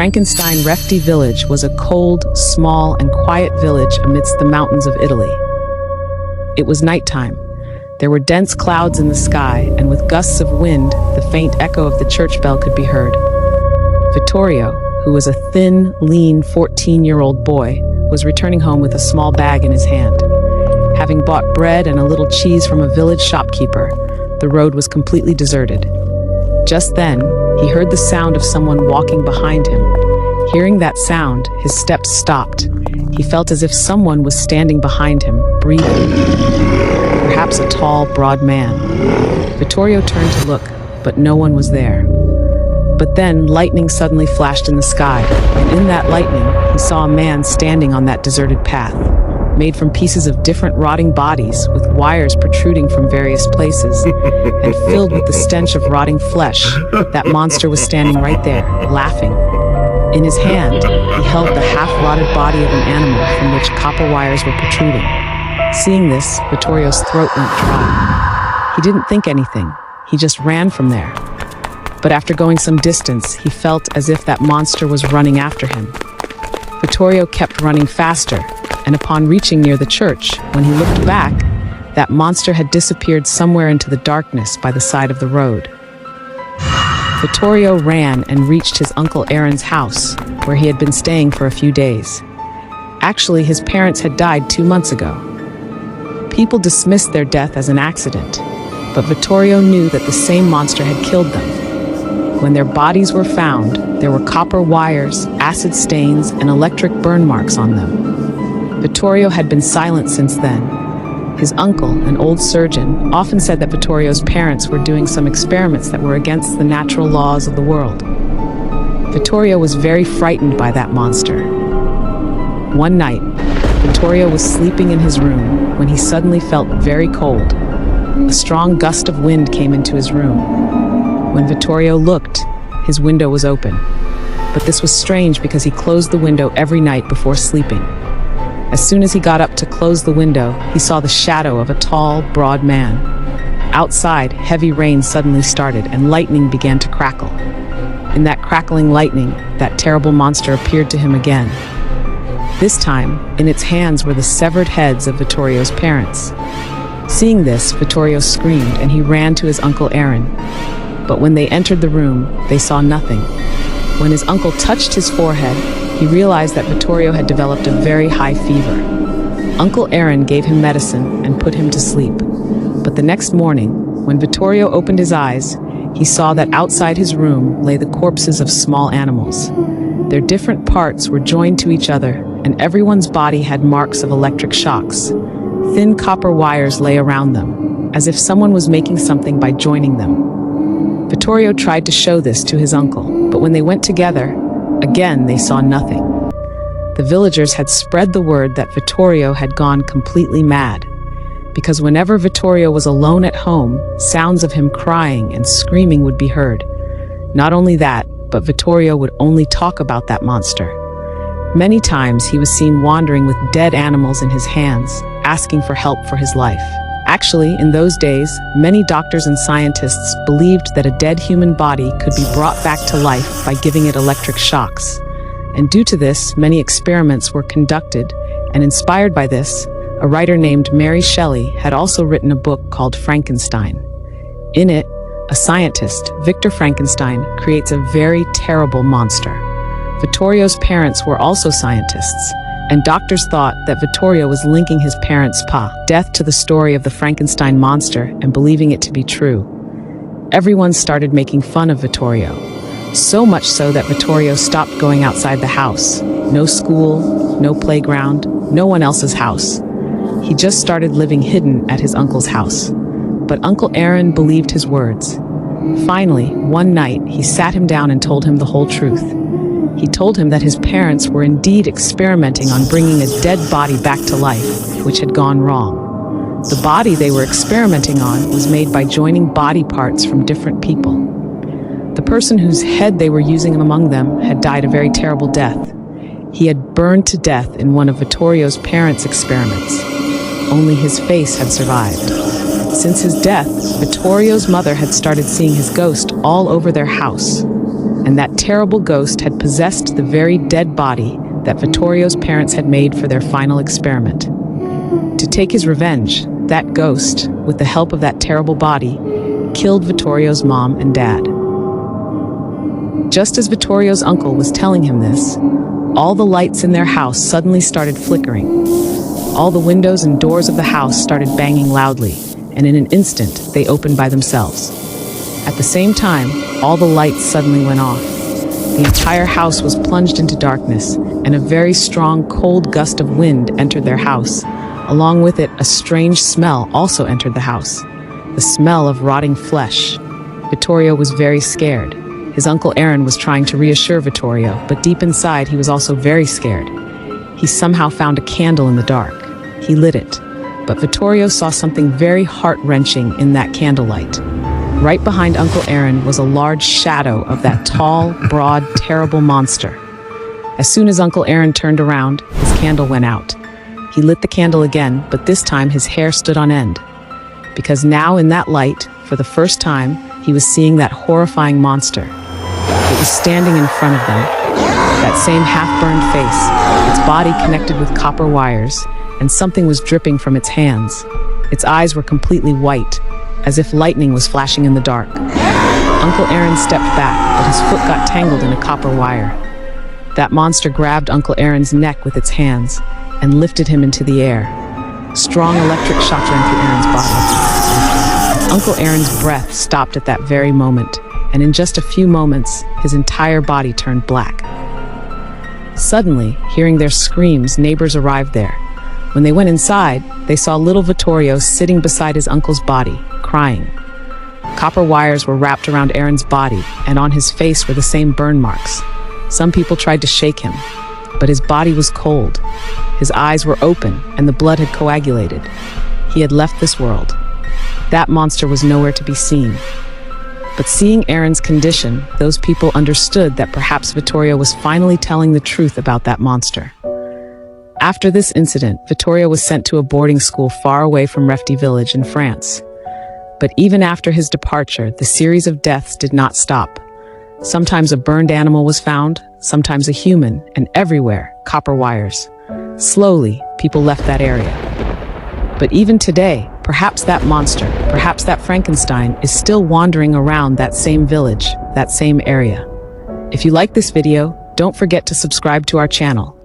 Frankenstein Refti village was a cold, small, and quiet village amidst the mountains of Italy. It was nighttime. There were dense clouds in the sky, and with gusts of wind, the faint echo of the church bell could be heard. Vittorio, who was a thin, lean 14-year-old boy, was returning home with a small bag in his hand. Having bought bread and a little cheese from a village shopkeeper, the road was completely deserted. Just then, he heard the sound of someone walking behind him. Hearing that sound, his steps stopped. He felt as if someone was standing behind him, breathing. Perhaps a tall, broad man. Vittorio turned to look, but no one was there. But then, lightning suddenly flashed in the sky, and in that lightning, he saw a man standing on that deserted path, made from pieces of different rotting bodies, with wires protruding from various places, and filled with the stench of rotting flesh. That monster was standing right there, laughing. In his hand, he held the half-rotted body of an animal from which copper wires were protruding. Seeing this, Vittorio's throat went dry. He didn't think anything. He just ran from there. But after going some distance, he felt as if that monster was running after him. Vittorio kept running faster, and upon reaching near the church, when he looked back, that monster had disappeared somewhere into the darkness by the side of the road. Vittorio ran and reached his Uncle Aaron's house, where he had been staying for a few days. Actually, his parents had died 2 months ago. People dismissed their death as an accident, but Vittorio knew that the same monster had killed them. When their bodies were found, there were copper wires, acid stains, and electric burn marks on them. Vittorio had been silent since then. His uncle, an old surgeon, often said that Vittorio's parents were doing some experiments that were against the natural laws of the world. Vittorio was very frightened by that monster. One night, Vittorio was sleeping in his room when he suddenly felt very cold. A strong gust of wind came into his room. When Vittorio looked, his window was open. But this was strange because he closed the window every night before sleeping. As soon as he got up to close the window, he saw the shadow of a tall, broad man. Outside, heavy rain suddenly started and lightning began to crackle. In that crackling lightning, that terrible monster appeared to him again. This time, in its hands were the severed heads of Vittorio's parents. Seeing this, Vittorio screamed and he ran to his Uncle Aaron. But when they entered the room, they saw nothing. When his uncle touched his forehead, he realized that Vittorio had developed a very high fever. Uncle Aaron gave him medicine and put him to sleep. But the next morning, when Vittorio opened his eyes, he saw that outside his room lay the corpses of small animals. Their different parts were joined to each other, and everyone's body had marks of electric shocks. Thin copper wires lay around them, as if someone was making something by joining them. Vittorio tried to show this to his uncle, but when they went together, again they saw nothing. The villagers had spread the word that Vittorio had gone completely mad, because whenever Vittorio was alone at home, sounds of him crying and screaming would be heard. Not only that, but Vittorio would only talk about that monster. Many times he was seen wandering with dead animals in his hands, asking for help for his life. Actually, in those days, many doctors and scientists believed that a dead human body could be brought back to life by giving it electric shocks. And due to this, many experiments were conducted, and inspired by this, a writer named Mary Shelley had also written a book called Frankenstein. In it, a scientist, Victor Frankenstein, creates a very terrible monster. Vittorio's parents were also scientists, and doctors thought that Vittorio was linking his parents' death to the story of the Frankenstein monster and believing it to be true. Everyone started making fun of Vittorio, so much so that Vittorio stopped going outside the house. No school, no playground, no one else's house. He just started living hidden at his uncle's house. But Uncle Aaron believed his words. Finally, one night, he sat him down and told him the whole truth. He told him that his parents were indeed experimenting on bringing a dead body back to life, which had gone wrong. The body they were experimenting on was made by joining body parts from different people. The person whose head they were using among them had died a very terrible death. He had burned to death in one of Vittorio's parents' experiments. Only his face had survived. Since his death, Vittorio's mother had started seeing his ghost all over their house. and that terrible ghost had possessed the very dead body that Vittorio's parents had made for their final experiment. To take his revenge, that ghost, with the help of that terrible body, killed Vittorio's mom and dad. Just as Vittorio's uncle was telling him this, all the lights in their house suddenly started flickering. All the windows and doors of the house started banging loudly, and in an instant, they opened by themselves. At the same time, all the lights suddenly went off. The entire house was plunged into darkness, and a very strong, cold gust of wind entered their house. Along with it, a strange smell also entered the house. The smell of rotting flesh. Vittorio was very scared. His uncle Aaron was trying to reassure Vittorio, but deep inside he was also very scared. He somehow found a candle in the dark. He lit it, but Vittorio saw something very heart-wrenching in that candlelight. Right behind Uncle Aaron was a large shadow of that tall, broad, terrible monster. As soon as Uncle Aaron turned around, his candle went out. He lit the candle again, but this time his hair stood on end. Because now in that light, for the first time, he was seeing that horrifying monster. It was standing in front of them, that same half-burned face, its body connected with copper wires, and something was dripping from its hands. Its eyes were completely white, as if lightning was flashing in the dark. Uncle Aaron stepped back, but his foot got tangled in a copper wire. That monster grabbed Uncle Aaron's neck with its hands and lifted him into the air. Strong electric shocks ran through Aaron's body. Uncle Aaron's breath stopped at that very moment, and in just a few moments, his entire body turned black. Suddenly, hearing their screams, neighbors arrived there. When they went inside, they saw little Vittorio sitting beside his uncle's body, crying. Copper wires were wrapped around Aaron's body, and on his face were the same burn marks. Some people tried to shake him, but his body was cold. His eyes were open, and the blood had coagulated. He had left this world. That monster was nowhere to be seen. But seeing Aaron's condition, those people understood that perhaps Vittorio was finally telling the truth about that monster. After this incident, Vittorio was sent to a boarding school far away from Refti village in France. But even after his departure, the series of deaths did not stop. Sometimes a burned animal was found, sometimes a human, and everywhere, copper wires. Slowly, people left that area. But even today, perhaps that monster, perhaps that Frankenstein, is still wandering around that same village, that same area. If you like this video, don't forget to subscribe to our channel.